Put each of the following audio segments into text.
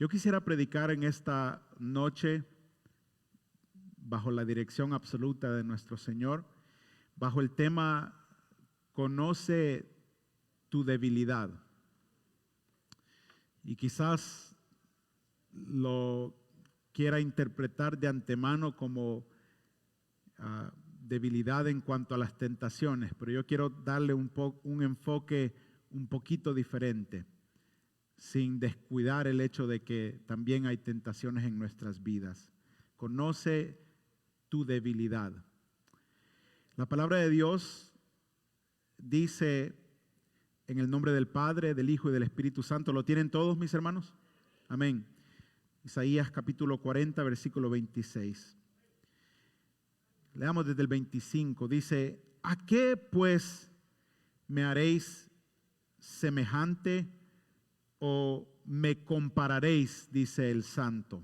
Yo quisiera predicar en esta noche bajo la dirección absoluta de nuestro Señor, bajo el tema Conoce tu debilidad. Y quizás lo quiera interpretar de antemano como debilidad en cuanto a las tentaciones, pero yo quiero darle un enfoque un poquito diferente, sin descuidar el hecho de que también hay tentaciones en nuestras vidas. Conoce tu debilidad. La palabra de Dios dice en el nombre del Padre, del Hijo y del Espíritu Santo. ¿Lo tienen todos, mis hermanos? Amén. Isaías capítulo 40, versículo 26. Leamos desde el 25. Dice: ¿a qué pues me haréis semejante o me compararéis? Dice el Santo.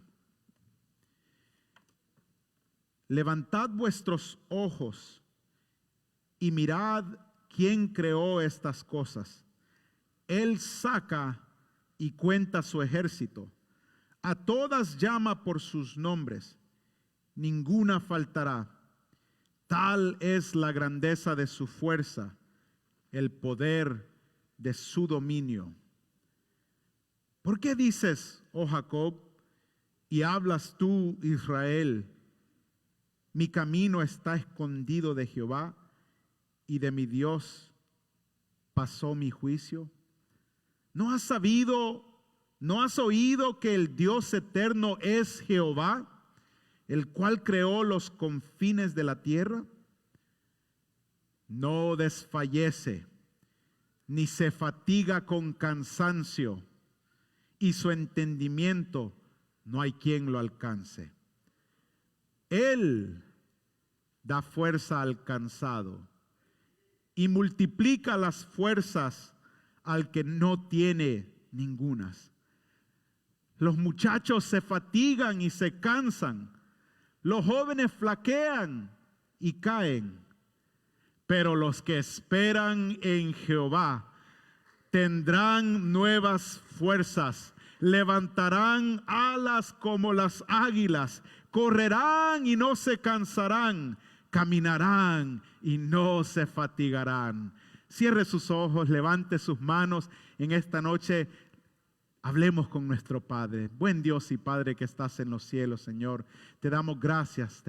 Levantad vuestros ojos y mirad quién creó estas cosas. Él saca y cuenta su ejército. A todas llama por sus nombres. Ninguna faltará. Tal es la grandeza de su fuerza, el poder de su dominio. ¿Por qué dices, oh Jacob, y hablas tú, Israel? Mi camino está escondido de Jehová, y de mi Dios pasó mi juicio. ¿No has sabido, no has oído que el Dios eterno es Jehová, el cual creó los confines de la tierra? No desfallece, ni se fatiga con cansancio, y su entendimiento no hay quien lo alcance. Él da fuerza al cansado y multiplica las fuerzas al que no tiene ningunas. Los muchachos se fatigan y se cansan, los jóvenes flaquean y caen, pero los que esperan en Jehová tendrán nuevas fuerzas, levantarán alas como las águilas, correrán y no se cansarán, caminarán y no se fatigarán. Cierre sus ojos, levante sus manos en esta noche. Hablemos con nuestro Padre. Buen Dios y Padre que estás en los cielos, Señor. Te damos gracias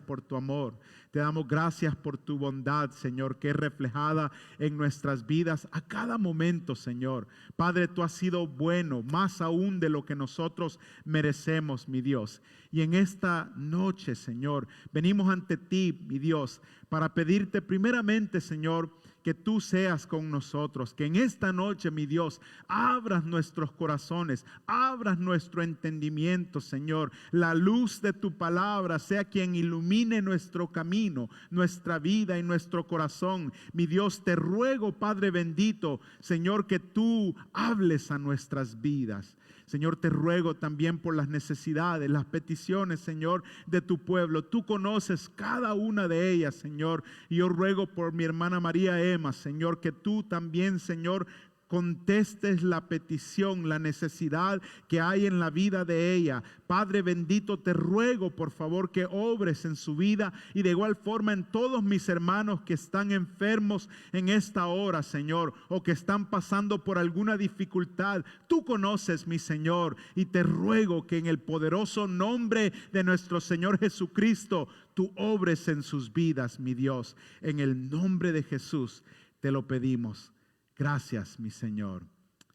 por tu amor. Te damos gracias por tu bondad, Señor, que es reflejada en nuestras vidas a cada momento, Señor. Padre, tú has sido bueno, más aún de lo que nosotros merecemos, mi Dios. Y en esta noche, Señor, venimos ante ti, mi Dios, para pedirte primeramente, Señor, que tú seas con nosotros, que en esta noche, mi Dios, abras nuestros corazones, abras nuestro entendimiento, Señor. La luz de tu palabra sea quien ilumine nuestro camino, nuestra vida y nuestro corazón. Mi Dios, te ruego, Padre bendito, Señor, que tú hables a nuestras vidas. Señor, te ruego también por las necesidades, las peticiones, Señor, de tu pueblo. Tú conoces cada una de ellas, Señor. Y yo ruego por mi hermana María Emma, Señor, que tú también, Señor, contestes la petición, la necesidad que hay en la vida de ella. Padre bendito, te ruego por favor que obres en su vida y de igual forma en todos mis hermanos que están enfermos en esta hora, Señor, o que están pasando por alguna dificultad. Tú conoces, mi Señor, y te ruego que en el poderoso nombre de nuestro Señor Jesucristo, tú obres en sus vidas, mi Dios. En el nombre de Jesús te lo pedimos. Gracias, mi Señor.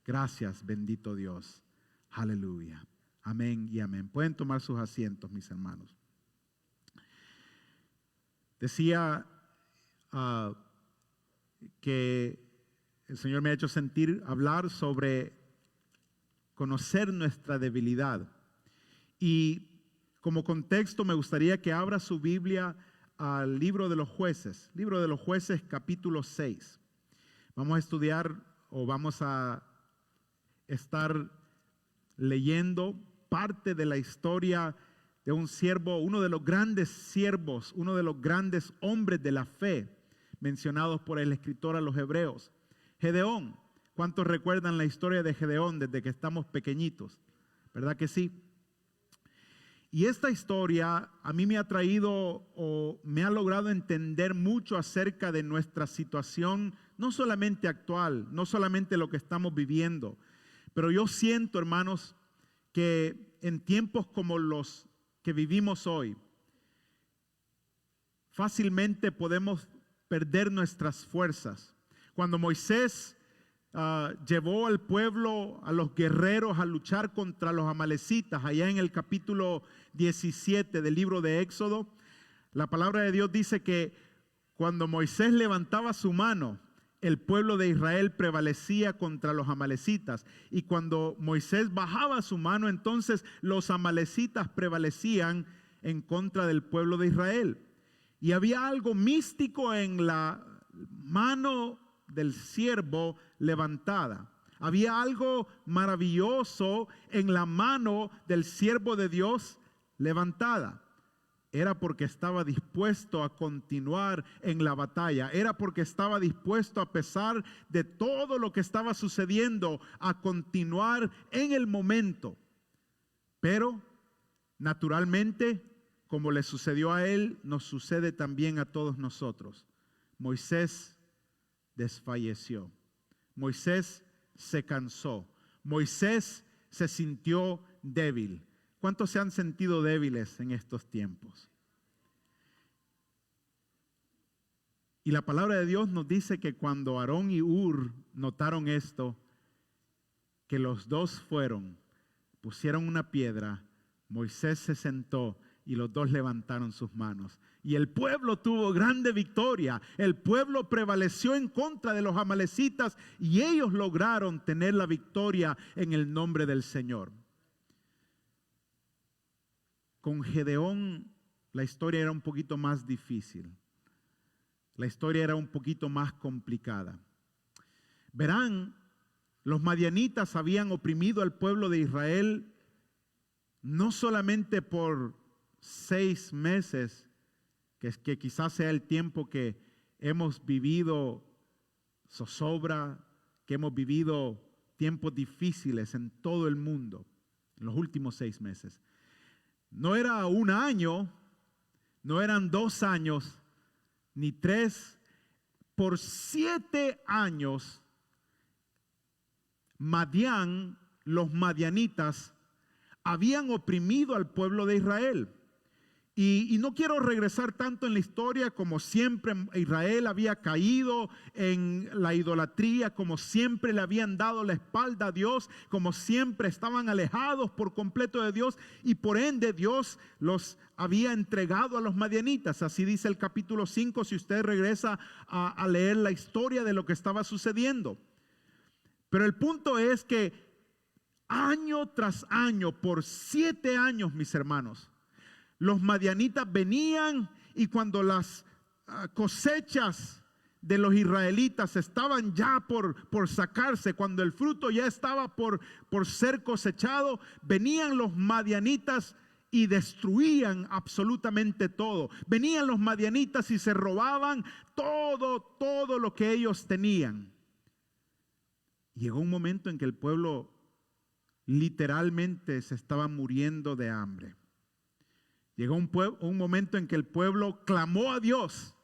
Gracias, bendito Dios. Aleluya. Amén y amén. Pueden tomar sus asientos, mis hermanos. Decía que el Señor me ha hecho hablar sobre conocer nuestra debilidad. Y como contexto me gustaría que abra su Biblia al libro de los Jueces. Libro de los Jueces, capítulo 6. Vamos a estudiar o vamos a estar leyendo parte de la historia de un siervo, uno de los grandes siervos, uno de los grandes hombres de la fe mencionados por el escritor a los Hebreos, Gedeón. ¿Cuántos recuerdan la historia de Gedeón desde que estamos pequeñitos? ¿verdad que sí? Y esta historia a mí me ha traído o me ha logrado entender mucho acerca de nuestra situación, no solamente actual, no solamente lo que estamos viviendo, pero yo siento, hermanos, que en tiempos como los que vivimos hoy, fácilmente podemos perder nuestras fuerzas. Cuando Moisés llevó al pueblo, a los guerreros a luchar contra los amalecitas, allá en el capítulo 17 del libro de Éxodo, la palabra de Dios dice que cuando Moisés levantaba su mano, el pueblo de Israel prevalecía contra los amalecitas, y cuando Moisés bajaba su mano, entonces los amalecitas prevalecían en contra del pueblo de Israel. Y había algo místico en la mano del siervo levantada. Había algo maravilloso en la mano del siervo de Dios levantada. Era porque estaba dispuesto a continuar en la batalla. Era porque estaba dispuesto, a pesar de todo lo que estaba sucediendo, a continuar en el momento. Pero, naturalmente, como le sucedió a él, nos sucede también a todos nosotros. Moisés desfalleció. Moisés se cansó. Moisés se sintió débil. ¿Cuántos se han sentido débiles en estos tiempos? Y la palabra de Dios nos dice que cuando Aarón y Hur notaron esto, que los dos fueron, pusieron una piedra, Moisés se sentó y los dos levantaron sus manos. Y el pueblo tuvo grande victoria. El pueblo prevaleció en contra de los amalecitas y ellos lograron tener la victoria en el nombre del Señor. Con Gedeón la historia era un poquito más difícil. La historia era un poquito más complicada. Verán, los madianitas habían oprimido al pueblo de Israel no solamente por 6 meses, que quizás sea el tiempo que hemos vivido zozobra, que hemos vivido tiempos difíciles en todo el mundo, en los últimos 6 meses. No era 1 año, no eran 2 años, ni 3, por 7 años, Madián, los madianitas, habían oprimido al pueblo de Israel. Y no quiero regresar tanto en la historia, como siempre Israel había caído en la idolatría, como siempre le habían dado la espalda a Dios, como siempre estaban alejados por completo de Dios, y por ende Dios los había entregado a los madianitas. Así dice el capítulo 5, si usted regresa a leer la historia de lo que estaba sucediendo. Pero el punto es que año tras año, por 7 años, mis hermanos, los madianitas venían, y cuando las cosechas de los israelitas estaban ya por sacarse, cuando el fruto ya estaba por ser cosechado, venían los madianitas y destruían absolutamente todo. Venían los madianitas y se robaban todo lo que ellos tenían. Llegó un momento en que el pueblo literalmente se estaba muriendo de hambre. Llegó un momento en que el pueblo clamó a Dios.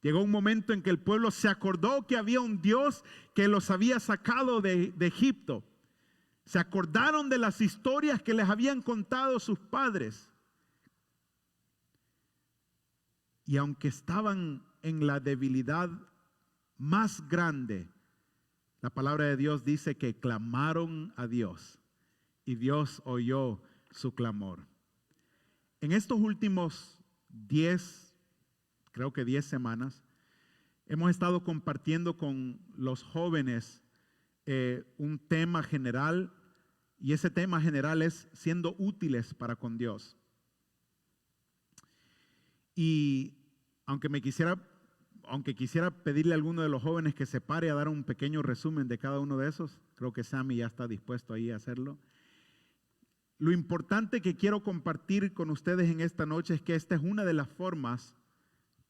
Llegó un momento en que el pueblo se acordó que había un Dios que los había sacado de Egipto. Se acordaron de las historias que les habían contado sus padres. Y aunque estaban en la debilidad más grande, la palabra de Dios dice que clamaron a Dios y Dios oyó su clamor. En estos últimos 10 semanas, hemos estado compartiendo con los jóvenes un tema general, y ese tema general es siendo útiles para con Dios. Y aunque quisiera pedirle a alguno de los jóvenes que se pare a dar un pequeño resumen de cada uno de esos, creo que Sammy ya está dispuesto ahí a hacerlo. Lo importante que quiero compartir con ustedes en esta noche es que esta es una de las formas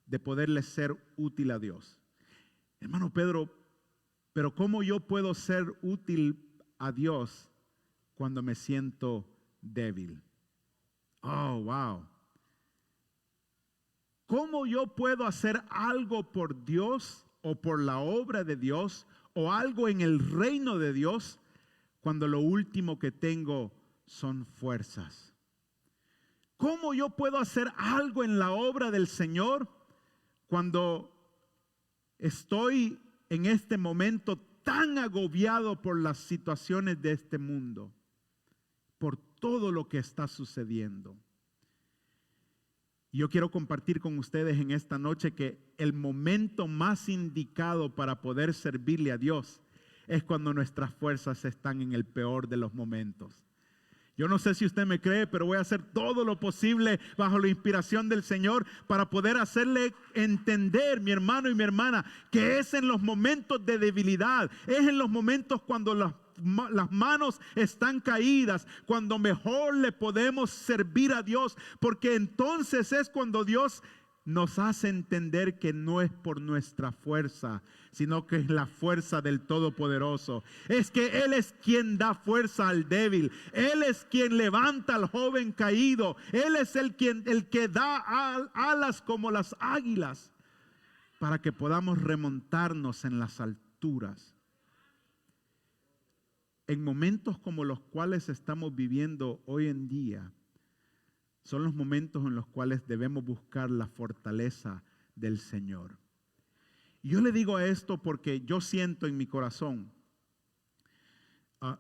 de poderles ser útil a Dios. Hermano Pedro, pero ¿cómo yo puedo ser útil a Dios cuando me siento débil. Oh, wow. ¿Cómo yo puedo hacer algo por Dios o por la obra de Dios o algo en el reino de Dios cuando lo último que tengo son fuerzas? ¿Cómo yo puedo hacer algo en la obra del Señor cuando estoy en este momento tan agobiado por las situaciones de este mundo, por todo lo que está sucediendo? Yo quiero compartir con ustedes en esta noche que el momento más indicado para poder servirle a Dios es cuando nuestras fuerzas están en el peor de los momentos. Yo no sé si usted me cree, pero voy a hacer todo lo posible bajo la inspiración del Señor para poder hacerle entender, mi hermano y mi hermana, que es en los momentos de debilidad, es en los momentos cuando las manos están caídas, cuando mejor le podemos servir a Dios, porque entonces es cuando Dios nos hace entender que no es por nuestra fuerza, sino que es la fuerza del Todopoderoso. Es que Él es quien da fuerza al débil. Él es quien levanta al joven caído. Él es el que da alas como las águilas para que podamos remontarnos en las alturas. En momentos como los cuales estamos viviendo hoy en día, son los momentos en los cuales debemos buscar la fortaleza del Señor. Y yo le digo esto porque yo siento en mi corazón,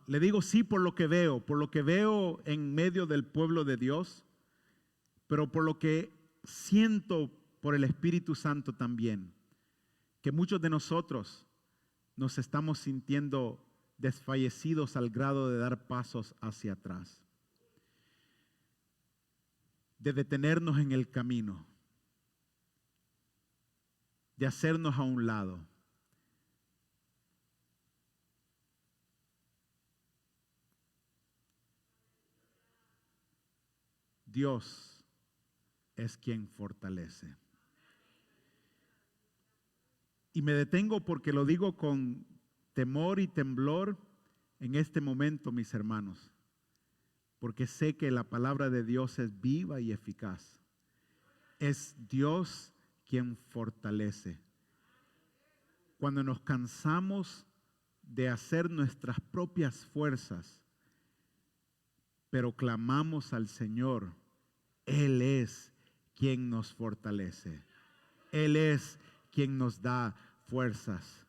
le digo sí por lo que veo en medio del pueblo de Dios, pero por lo que siento por el Espíritu Santo también, que muchos de nosotros nos estamos sintiendo desfallecidos al grado de dar pasos hacia atrás, de detenernos en el camino, de hacernos a un lado. Dios es quien fortalece. Y me detengo porque lo digo con temor y temblor en este momento, mis hermanos, porque sé que la palabra de Dios es viva y eficaz. Es Dios quien fortalece. Cuando nos cansamos de hacer nuestras propias fuerzas, pero clamamos al Señor, Él es quien nos fortalece. Él es quien nos da fuerzas.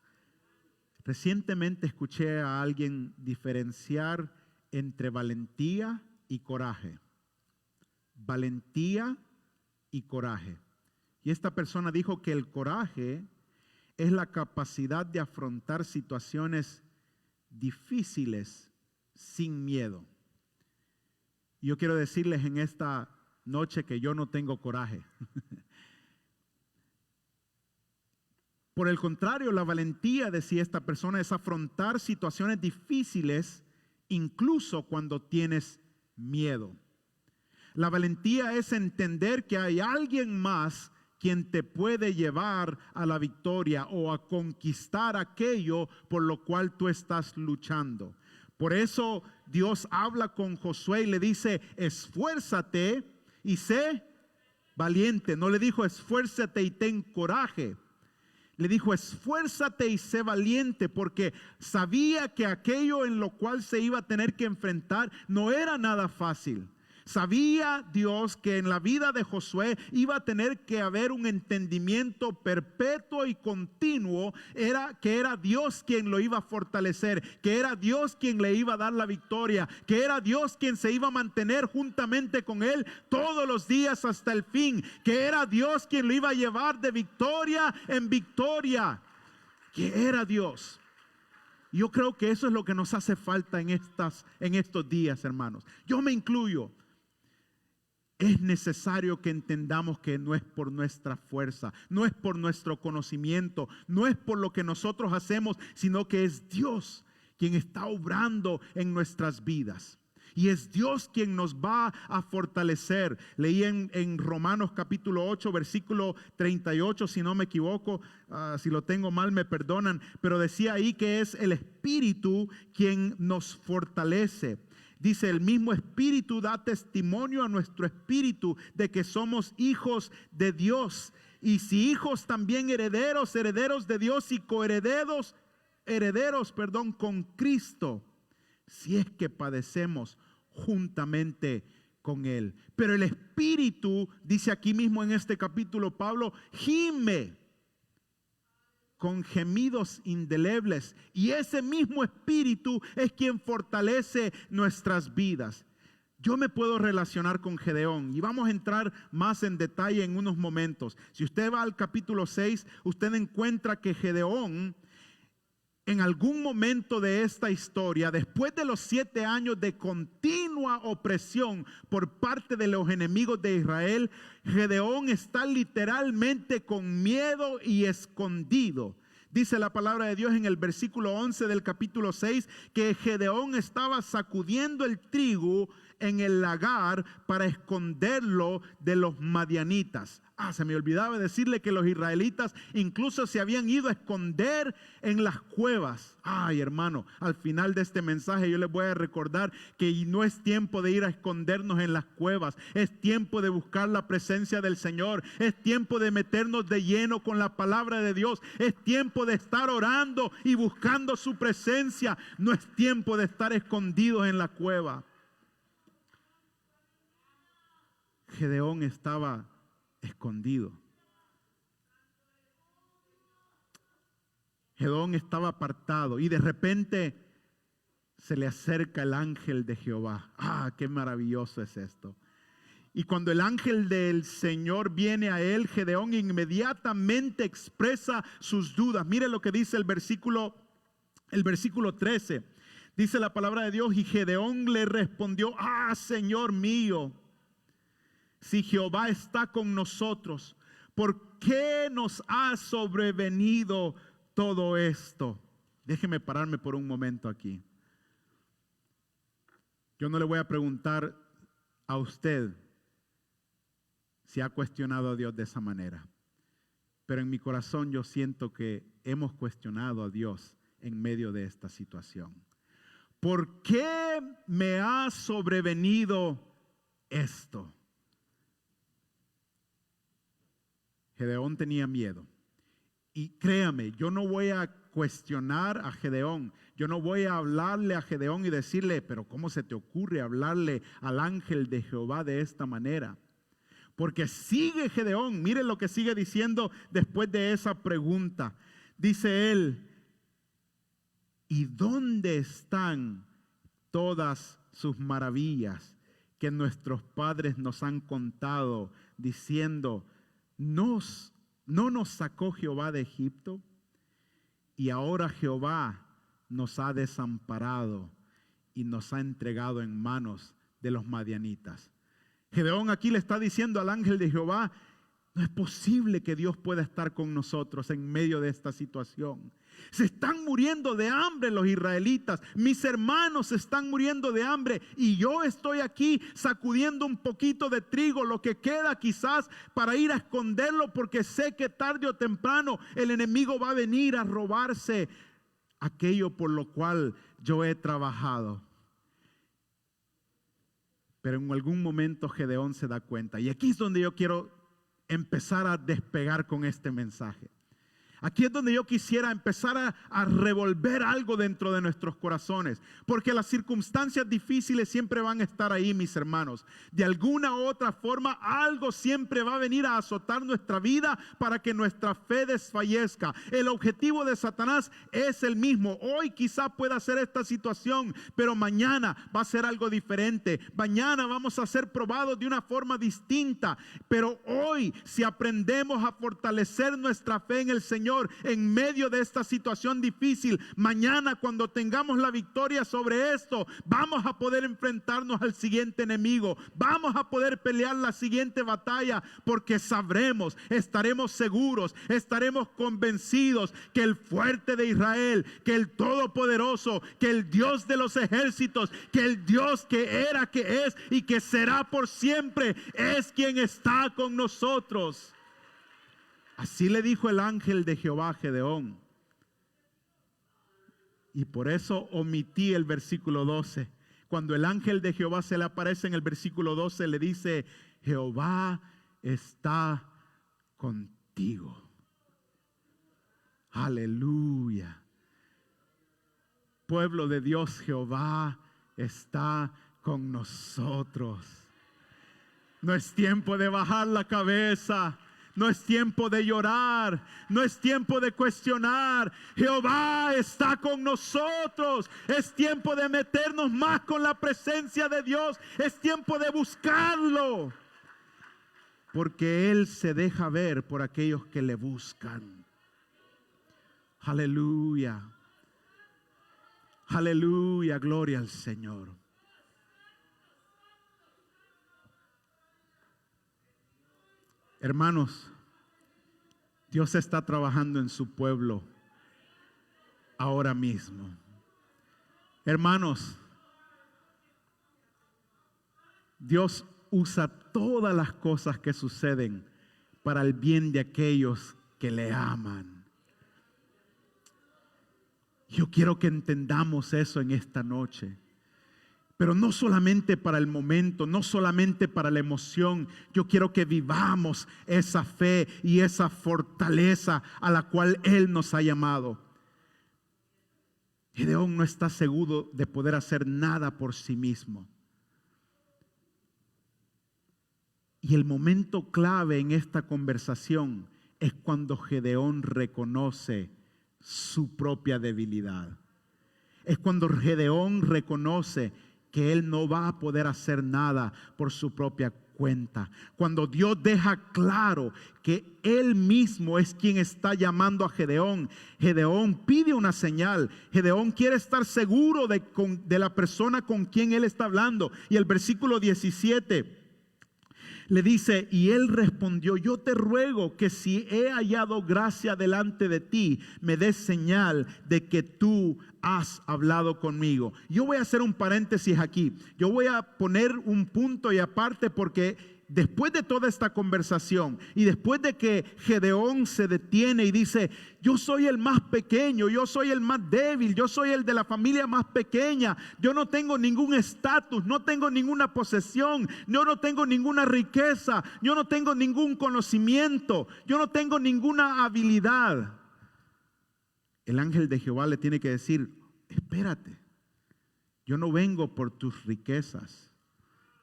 Recientemente escuché a alguien diferenciar entre valentía y coraje. Valentía y coraje. Y esta persona dijo que el coraje es la capacidad de afrontar situaciones difíciles sin miedo. Y yo quiero decirles en esta noche que yo no tengo coraje. Por el contrario, la valentía, decía esta persona, es afrontar situaciones difíciles incluso cuando tienes miedo. La valentía es entender que hay alguien más quien te puede llevar a la victoria o a conquistar aquello por lo cual tú estás luchando. Por eso Dios habla con Josué y le dice, esfuérzate y sé valiente. No le dijo esfuérzate y ten coraje. Le dijo, esfuérzate y sé valiente, porque sabía que aquello en lo cual se iba a tener que enfrentar no era nada fácil. Sabía Dios que en la vida de Josué iba a tener que haber un entendimiento perpetuo y continuo, que era Dios quien lo iba a fortalecer, que era Dios quien le iba a dar la victoria, que era Dios quien se iba a mantener juntamente con él todos los días hasta el fin, que era Dios quien lo iba a llevar de victoria en victoria, que era Dios. Yo creo que eso es lo que nos hace falta en estos días, hermanos. Yo me incluyo. Es necesario que entendamos que no es por nuestra fuerza, no es por nuestro conocimiento, no es por lo que nosotros hacemos, sino que es Dios quien está obrando en nuestras vidas. Y es Dios quien nos va a fortalecer. Leí en Romanos capítulo 8, versículo 38, si no me equivoco, si lo tengo mal me perdonan, pero decía ahí que es el Espíritu quien nos fortalece. Dice, el mismo Espíritu da testimonio a nuestro espíritu de que somos hijos de Dios. Y si hijos, también herederos, herederos de Dios y coherederos, con Cristo, si es que padecemos juntamente con Él. Pero el Espíritu, dice aquí mismo en este capítulo Pablo, gime con gemidos indelebles, y ese mismo Espíritu es quien fortalece nuestras vidas. Yo me puedo relacionar con Gedeón y vamos a entrar más en detalle en unos momentos. Si usted va al capítulo 6, usted encuentra que Gedeón, en algún momento de esta historia, después de los 7 años de continua opresión por parte de los enemigos de Israel, Gedeón está literalmente con miedo y escondido. Dice la palabra de Dios en el versículo 11 del capítulo 6 que Gedeón estaba sacudiendo el trigo en el lagar para esconderlo de los madianitas. Se me olvidaba decirle que los israelitas incluso se habían ido a esconder en las cuevas. Hermano, al final de este mensaje yo les voy a recordar que no es tiempo de ir a escondernos en las cuevas. Es tiempo de buscar la presencia del Señor. Es tiempo de meternos de lleno con la palabra de Dios. Es tiempo de estar orando y buscando su presencia. No es tiempo de estar escondidos en la cueva. Gedeón estaba escondido. Gedeón estaba apartado y de repente se le acerca el ángel de Jehová. Qué maravilloso es esto. Y cuando el ángel del Señor viene a él, Gedeón inmediatamente expresa sus dudas. Mire lo que dice el versículo 13. Dice la palabra de Dios: y Gedeón le respondió: Señor mío, si Jehová está con nosotros, ¿por qué nos ha sobrevenido todo esto? Déjeme pararme por un momento aquí. Yo no le voy a preguntar a usted si ha cuestionado a Dios de esa manera, pero en mi corazón yo siento que hemos cuestionado a Dios en medio de esta situación. ¿Por qué me ha sobrevenido esto? Gedeón tenía miedo. Y créame, yo no voy a cuestionar a Gedeón. Yo no voy a hablarle a Gedeón y decirle: pero ¿cómo se te ocurre hablarle al ángel de Jehová de esta manera? Porque sigue Gedeón. Mire lo que sigue diciendo después de esa pregunta. Dice él: ¿y dónde están todas sus maravillas que nuestros padres nos han contado, diciendo: ¿no nos sacó Jehová de Egipto? Y ahora Jehová nos ha desamparado y nos ha entregado en manos de los madianitas. Gedeón aquí le está diciendo al ángel de Jehová: no es posible que Dios pueda estar con nosotros en medio de esta situación. Se están muriendo de hambre los israelitas. Mis hermanos se están muriendo de hambre y yo estoy aquí sacudiendo un poquito de trigo, lo que queda quizás, para ir a esconderlo, porque sé que tarde o temprano el enemigo va a venir a robarse aquello por lo cual yo he trabajado. Pero en algún momento Gedeón se da cuenta, y aquí es donde yo quiero empezar a despegar con este mensaje. Aquí es donde yo quisiera empezar a revolver algo dentro de nuestros corazones, porque las circunstancias difíciles siempre van a estar ahí, mis hermanos. De alguna u otra forma, algo siempre va a venir a azotar nuestra vida para que nuestra fe desfallezca. El objetivo de Satanás es el mismo. Hoy quizá pueda ser esta situación, pero mañana va a ser algo diferente. Mañana vamos a ser probados de una forma distinta, pero hoy, si aprendemos a fortalecer nuestra fe en el Señor en medio de esta situación difícil, mañana cuando tengamos la victoria sobre esto, vamos a poder enfrentarnos al siguiente enemigo, vamos a poder pelear la siguiente batalla, porque sabremos, estaremos seguros, estaremos convencidos que el fuerte de Israel, que el todopoderoso, que el Dios de los ejércitos, que el Dios que era, que es y que será por siempre, es quien está con nosotros. Así le dijo el ángel de Jehová a Gedeón. Y por eso omití el versículo 12. Cuando el ángel de Jehová se le aparece en el versículo 12, le dice: Jehová está contigo. Aleluya. Pueblo de Dios, Jehová está con nosotros. No es tiempo de bajar la cabeza. No es tiempo de llorar, no es tiempo de cuestionar. Jehová está con nosotros. Es tiempo de meternos más con la presencia de Dios. Es tiempo de buscarlo, porque Él se deja ver por aquellos que le buscan. Aleluya. Aleluya, gloria al Señor. Hermanos, Dios está trabajando en su pueblo ahora mismo. Hermanos, Dios usa todas las cosas que suceden para el bien de aquellos que le aman. Yo quiero que entendamos eso en esta noche. Pero no solamente para el momento, no solamente para la emoción. Yo quiero que vivamos esa fe y esa fortaleza a la cual Él nos ha llamado. Gedeón no está seguro de poder hacer nada por sí mismo. Y el momento clave en esta conversación es cuando Gedeón reconoce su propia debilidad. Es cuando Gedeón reconoce que él no va a poder hacer nada por su propia cuenta. Cuando Dios deja claro que Él mismo es quien está llamando a Gedeón, Gedeón pide una señal. Gedeón quiere estar seguro de la persona con quien Él está hablando. Y el versículo 17 le dice: y él respondió: yo te ruego que si he hallado gracia delante de ti, me des señal de que tú has hablado conmigo. Yo voy a hacer un paréntesis aquí. Yo voy a poner un punto y aparte, porque después de toda esta conversación y después de que Gedeón se detiene y dice: yo soy el más pequeño, yo soy el más débil, yo soy el de la familia más pequeña, yo no tengo ningún estatus, no tengo ninguna posesión, yo no tengo ninguna riqueza, yo no tengo ningún conocimiento, yo no tengo ninguna habilidad. El ángel de Jehová le tiene que decir: espérate, yo no vengo por tus riquezas,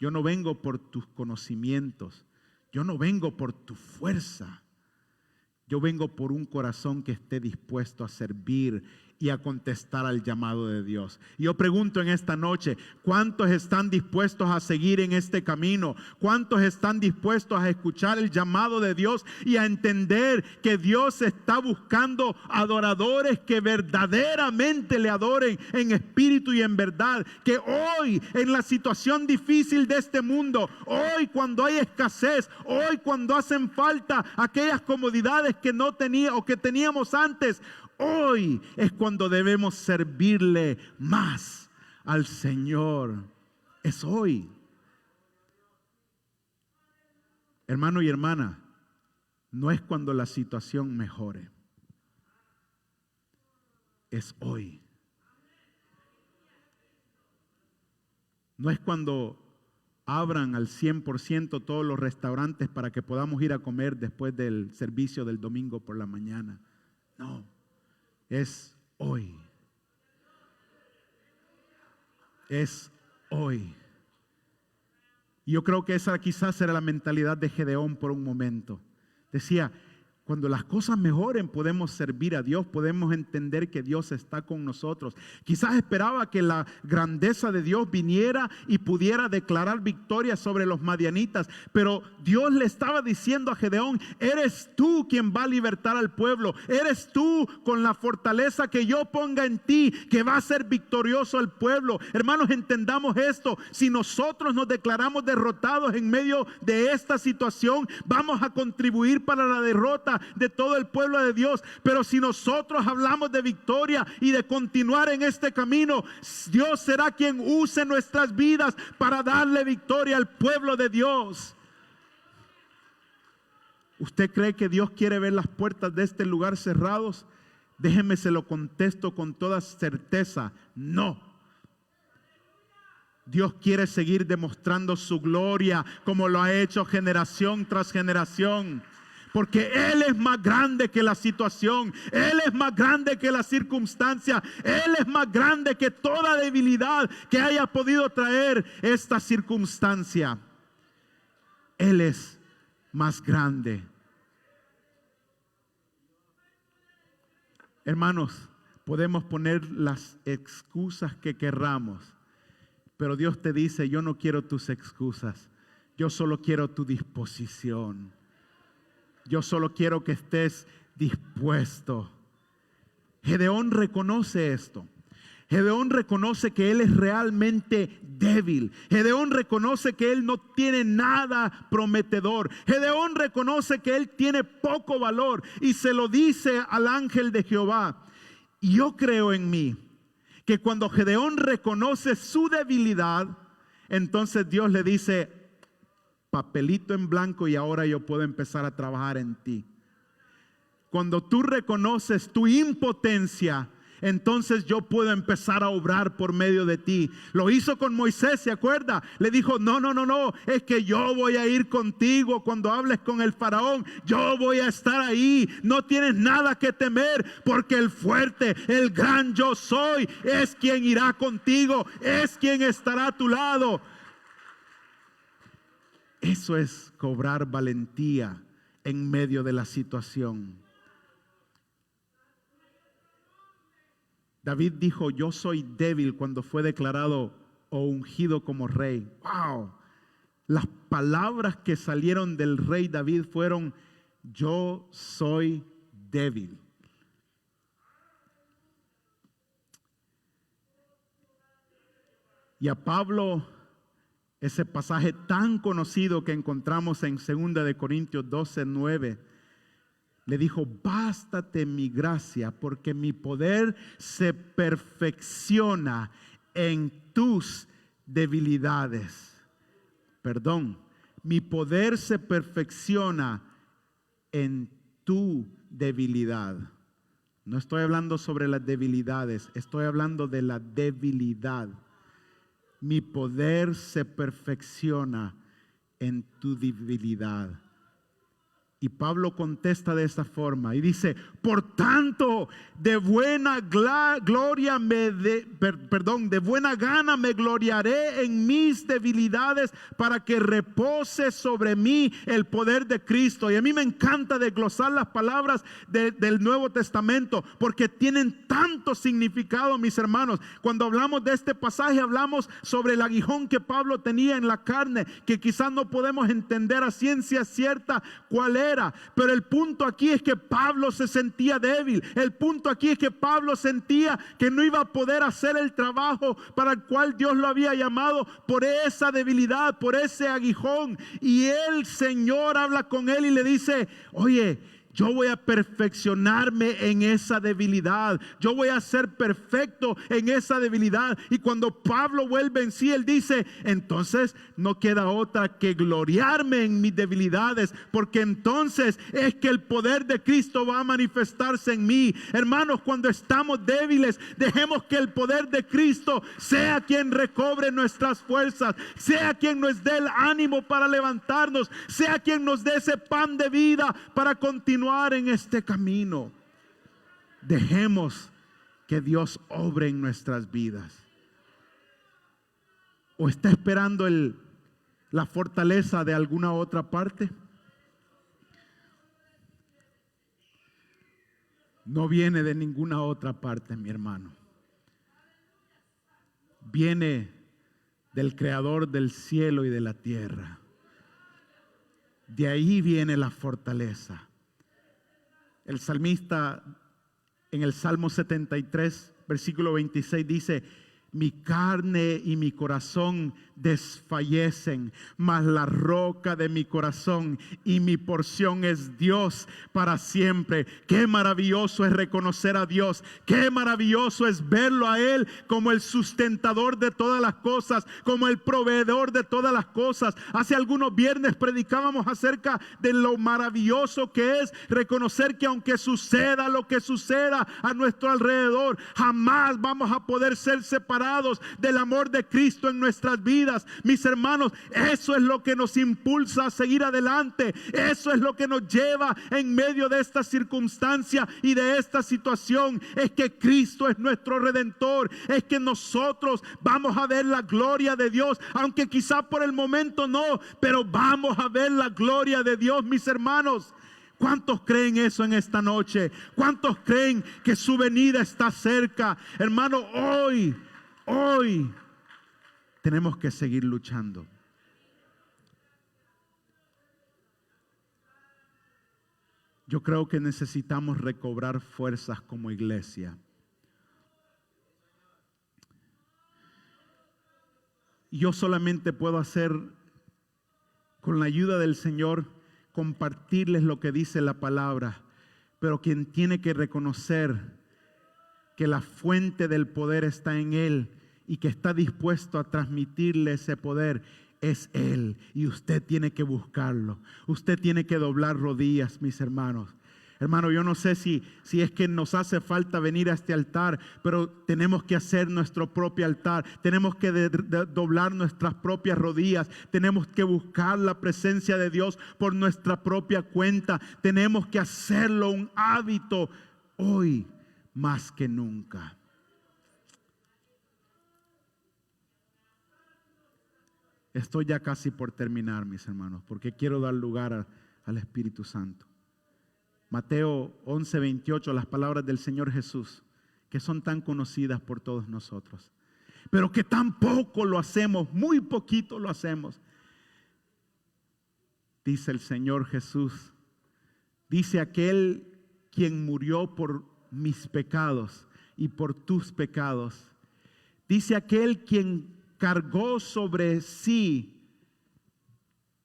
yo no vengo por tus conocimientos, yo no vengo por tu fuerza, yo vengo por un corazón que esté dispuesto a servir y a contestar al llamado de Dios. Y yo pregunto en esta noche: ¿cuántos están dispuestos a seguir en este camino? ¿Cuántos están dispuestos a escuchar el llamado de Dios y a entender que Dios está buscando adoradores que verdaderamente le adoren en espíritu y en verdad? Que hoy, en la situación difícil de este mundo, hoy cuando hay escasez, hoy cuando hacen falta aquellas comodidades que no tenía o que teníamos antes, hoy es cuando debemos servirle más al Señor. Es hoy. Hermano y hermana, no es cuando la situación mejore. Es hoy. No es cuando abran al 100% todos los restaurantes para que podamos ir a comer después del servicio del domingo por la mañana. No. Es hoy. Es hoy. Y yo creo que esa quizás era la mentalidad de Gedeón por un momento. Decía: cuando las cosas mejoren podemos servir a Dios, podemos entender que Dios está con nosotros. Quizás esperaba que la grandeza de Dios viniera y pudiera declarar victoria sobre los madianitas, pero Dios le estaba diciendo a Gedeón: eres tú quien va a libertar al pueblo, eres tú con la fortaleza que yo ponga en ti que va a ser victorioso al pueblo. Hermanos, entendamos esto: si nosotros nos declaramos derrotados en medio de esta situación, vamos a contribuir para la derrota de todo el pueblo de Dios. Pero si nosotros hablamos de victoria y de continuar en este camino, Dios será quien use nuestras vidas para darle victoria al pueblo de Dios. ¿Usted cree que Dios quiere ver las puertas de este lugar cerrados? Déjeme se lo contesto con toda certeza: no. Dios quiere seguir demostrando su gloria como lo ha hecho generación tras generación. Porque Él es más grande que la situación. Él es más grande que la circunstancia. Él es más grande que toda debilidad que haya podido traer esta circunstancia. Él es más grande. Hermanos, podemos poner las excusas que querramos, pero Dios te dice: yo no quiero tus excusas, yo solo quiero tu disposición. Yo solo quiero que estés dispuesto. Gedeón reconoce esto. Gedeón reconoce que él es realmente débil. Gedeón reconoce que él no tiene nada prometedor. Gedeón reconoce que él tiene poco valor y se lo dice al ángel de Jehová. Y yo creo en mí que cuando Gedeón reconoce su debilidad, entonces Dios le dice: papelito en blanco y ahora yo puedo empezar a trabajar en ti. Cuando tú reconoces tu impotencia, entonces yo puedo empezar a obrar por medio de ti. Lo hizo con Moisés, ¿se acuerda? Le dijo: no, es que yo voy a ir contigo cuando hables con el faraón. Yo voy a estar ahí. No tienes nada que temer, porque el fuerte, el gran yo soy, es quien irá contigo, es quien estará a tu lado. Eso es cobrar valentía en medio de la situación. David dijo: yo soy débil, cuando fue declarado o ungido como rey. ¡Wow! Las palabras que salieron del rey David fueron: yo soy débil. Y a Pablo, ese pasaje tan conocido que encontramos en 2 de Corintios 12:9, le dijo: bástate mi gracia, porque mi poder se perfecciona en tus debilidades. Mi poder se perfecciona en tu debilidad. No estoy hablando sobre las debilidades, estoy hablando de la debilidad. Mi poder se perfecciona en tu debilidad. Y Pablo contesta de esta forma y dice: por tanto, de buena gana me gloriaré en mis debilidades, para que repose sobre mí el poder de Cristo. Y a mí me encanta desglosar las palabras del Nuevo Testamento, porque tienen tanto significado, mis hermanos. Cuando hablamos de este pasaje, hablamos sobre el aguijón que Pablo tenía en la carne, que quizás no podemos entender a ciencia cierta cuál era. Pero el punto aquí es que Pablo se sentía débil. El punto aquí es que Pablo sentía que no iba a poder hacer el trabajo para el cual Dios lo había llamado, por esa debilidad, por ese aguijón. Y el Señor habla con él y le dice: oye, yo voy a perfeccionarme en esa debilidad. Yo voy a ser perfecto en esa debilidad. Y cuando Pablo vuelve en sí, él dice: entonces no queda otra que gloriarme en mis debilidades, porque entonces es que el poder de Cristo va a manifestarse en mí. Hermanos, cuando estamos débiles, dejemos que el poder de Cristo sea quien recobre nuestras fuerzas, sea quien nos dé el ánimo para levantarnos, sea quien nos dé ese pan de vida para continuar en este camino. Dejemos que Dios obre en nuestras vidas. ¿O está esperando la fortaleza de alguna otra parte? No viene de ninguna otra parte, mi hermano. Viene del Creador del cielo y de la tierra. De ahí viene la fortaleza. El salmista en el Salmo 73, versículo 26 dice: mi carne y mi corazón desfallecen, mas la roca de mi corazón y mi porción es Dios para siempre. Qué maravilloso es reconocer a Dios. Qué maravilloso es verlo a Él como el sustentador de todas las cosas, como el proveedor de todas las cosas. Hace algunos viernes predicábamos acerca de lo maravilloso que es reconocer que aunque suceda lo que suceda a nuestro alrededor, jamás vamos a poder ser separados enamorados del amor de Cristo en nuestras vidas. Mis hermanos, eso es lo que nos impulsa a seguir adelante. Eso es lo que nos lleva en medio de esta circunstancia y de esta situación. Es que Cristo es nuestro Redentor. Es que nosotros vamos a ver la gloria de Dios, aunque quizá por el momento no, pero vamos a ver la gloria de Dios, mis hermanos. ¿Cuántos creen eso en esta noche? ¿Cuántos creen que su venida está cerca? Hermano, hoy tenemos que seguir luchando. Yo creo que necesitamos recobrar fuerzas como iglesia. Yo solamente puedo hacer, con la ayuda del Señor, compartirles lo que dice la palabra, pero quien tiene que reconocer que la fuente del poder está en Él y que está dispuesto a transmitirle ese poder es Él, y usted tiene que buscarlo. Usted tiene que doblar rodillas, mis hermanos. Hermano, yo no sé si es que nos hace falta venir a este altar, pero tenemos que hacer nuestro propio altar. Tenemos que doblar nuestras propias rodillas. Tenemos que buscar la presencia de Dios por nuestra propia cuenta. Tenemos que hacerlo un hábito hoy más que nunca. Estoy ya casi por terminar, mis hermanos, porque quiero dar lugar al Espíritu Santo. Mateo 11:28, las palabras del Señor Jesús, que son tan conocidas por todos nosotros, pero que tan poco lo hacemos, muy poquito lo hacemos. Dice el Señor Jesús, dice aquel quien murió por mis pecados y por tus pecados. Dice aquel quien cargó sobre sí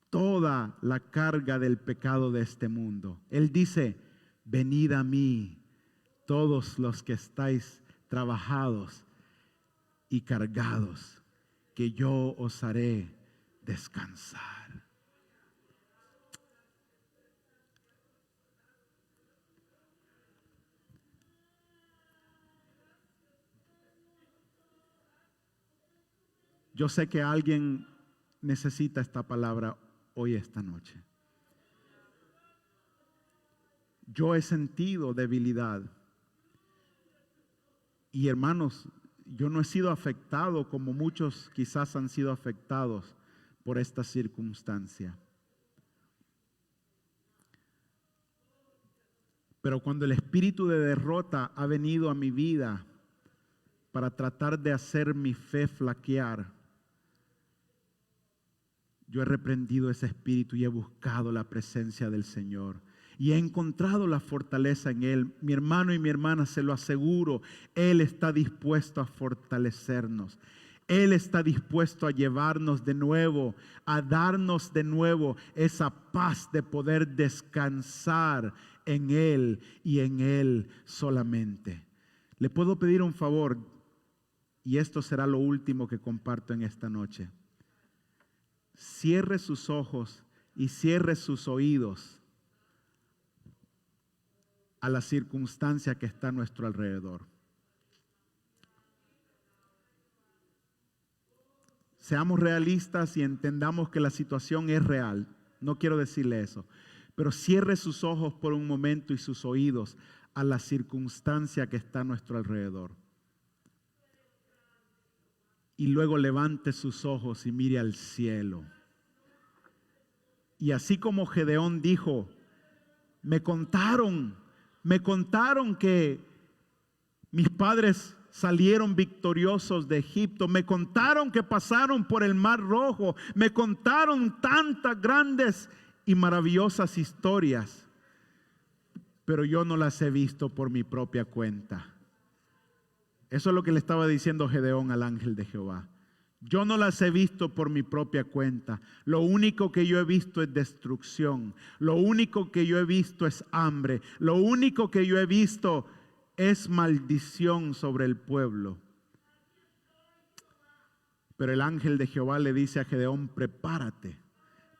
toda la carga del pecado de este mundo. Él dice, venid a mí, todos los que estáis trabajados y cargados, que yo os haré descansar. Yo sé que alguien necesita esta palabra hoy, esta noche. Yo he sentido debilidad. Y hermanos, yo no he sido afectado como muchos quizás han sido afectados por esta circunstancia. Pero cuando el espíritu de derrota ha venido a mi vida para tratar de hacer mi fe flaquear, yo he reprendido ese espíritu y he buscado la presencia del Señor. Y he encontrado la fortaleza en Él. Mi hermano y mi hermana, se lo aseguro, Él está dispuesto a fortalecernos. Él está dispuesto a llevarnos de nuevo, a darnos de nuevo esa paz de poder descansar en Él y en Él solamente. Le puedo pedir un favor, y esto será lo último que comparto en esta noche. Cierre sus ojos y cierre sus oídos a la circunstancia que está a nuestro alrededor. Seamos realistas y entendamos que la situación es real. No quiero decirle eso, pero cierre sus ojos por un momento y sus oídos a la circunstancia que está a nuestro alrededor. Y luego levante sus ojos y mire al cielo. Y así como Gedeón dijo, me contaron que mis padres salieron victoriosos de Egipto. Me contaron que pasaron por el Mar Rojo. Me contaron tantas grandes y maravillosas historias, pero yo no las he visto por mi propia cuenta. Eso es lo que le estaba diciendo Gedeón al ángel de Jehová. Yo no las he visto por mi propia cuenta. Lo único que yo he visto es destrucción. Lo único que yo he visto es hambre. Lo único que yo he visto es maldición sobre el pueblo. Pero el ángel de Jehová le dice a Gedeón, prepárate,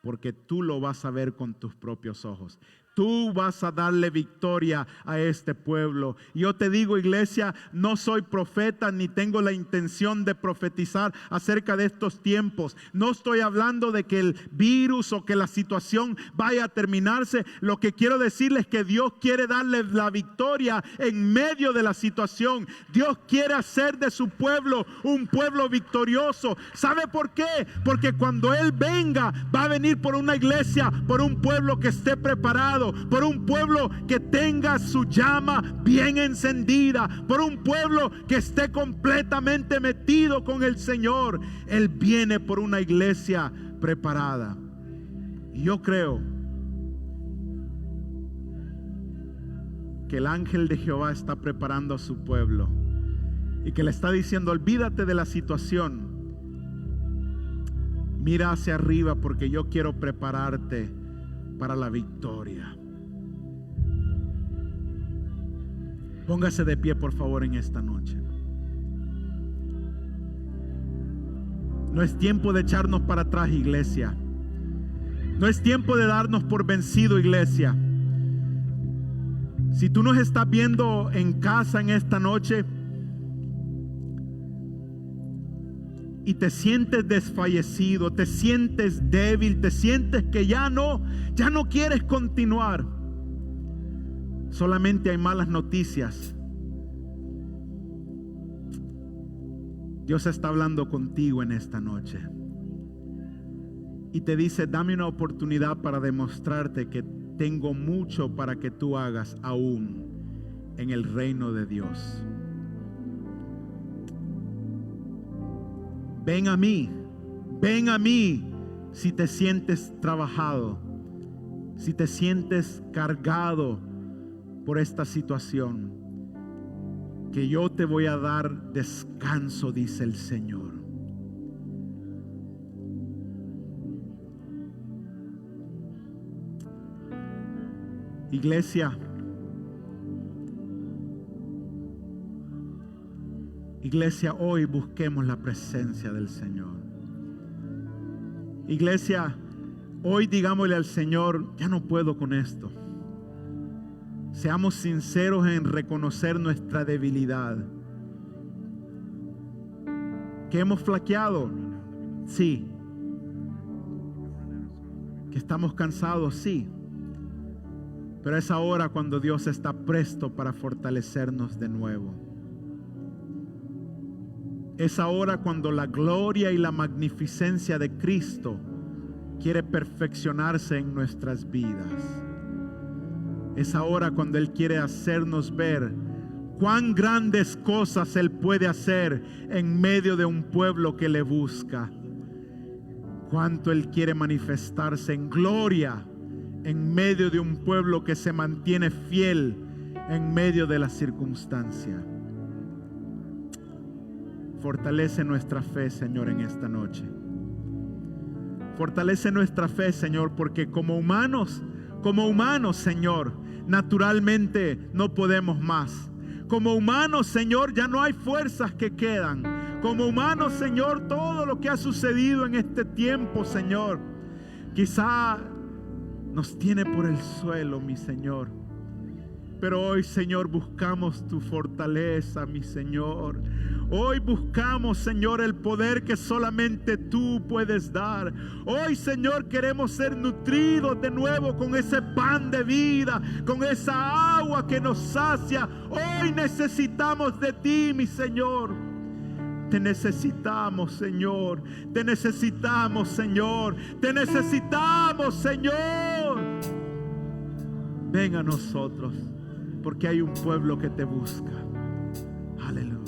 porque tú lo vas a ver con tus propios ojos. Tú vas a darle victoria a este pueblo. Yo te digo, iglesia, no soy profeta ni tengo la intención de profetizar acerca de estos tiempos. No estoy hablando de que el virus o que la situación vaya a terminarse. Lo que quiero decirles es que Dios quiere darle la victoria en medio de la situación. Dios quiere hacer de su pueblo un pueblo victorioso. ¿Sabe por qué? Porque cuando Él venga, va a venir por una iglesia, por un pueblo que esté preparado, por un pueblo que tenga su llama bien encendida, por un pueblo que esté completamente metido con el Señor. Él viene por una iglesia preparada. Y yo creo que el ángel de Jehová está preparando a su pueblo y que le está diciendo: olvídate de la situación, mira hacia arriba, porque yo quiero prepararte para la victoria. Póngase de pie, por favor, en esta noche. No es tiempo de echarnos para atrás, iglesia. No es tiempo de darnos por vencido, iglesia. Si tú nos estás viendo en casa en esta noche y te sientes desfallecido, te sientes débil, te sientes que ya no quieres continuar, solamente hay malas noticias. Dios está hablando contigo en esta noche y te dice: dame una oportunidad para demostrarte que tengo mucho para que tú hagas aún en el reino de Dios. Ven a mí si te sientes trabajado, si te sientes cargado por esta situación, que yo te voy a dar descanso, dice el Señor. Iglesia, hoy busquemos la presencia del Señor. Iglesia, hoy digámosle al Señor: ya no puedo con esto. Seamos sinceros en reconocer nuestra debilidad. ¿Que hemos flaqueado? Sí. ¿Que estamos cansados? Sí. Pero es ahora cuando Dios está presto para fortalecernos de nuevo. Es ahora cuando la gloria y la magnificencia de Cristo quiere perfeccionarse en nuestras vidas. Es ahora cuando Él quiere hacernos ver cuán grandes cosas Él puede hacer en medio de un pueblo que le busca. Cuánto Él quiere manifestarse en gloria en medio de un pueblo que se mantiene fiel en medio de la circunstancia. Fortalece nuestra fe, Señor, en esta noche. Fortalece nuestra fe, Señor, porque como humanos, Señor, naturalmente no podemos más. Como humanos, Señor, ya no hay fuerzas que quedan. Como humanos, Señor, todo lo que ha sucedido en este tiempo, Señor, quizá nos tiene por el suelo, mi Señor. Pero hoy, Señor, buscamos tu fortaleza, mi Señor. Hoy buscamos, Señor, el poder que solamente tú puedes dar. Hoy, Señor, queremos ser nutridos de nuevo con ese pan de vida, con esa agua que nos sacia. Hoy necesitamos de ti, mi Señor. Te necesitamos, Señor. Te necesitamos, Señor. Te necesitamos, Señor. Ven a nosotros, porque hay un pueblo que te busca. Aleluya.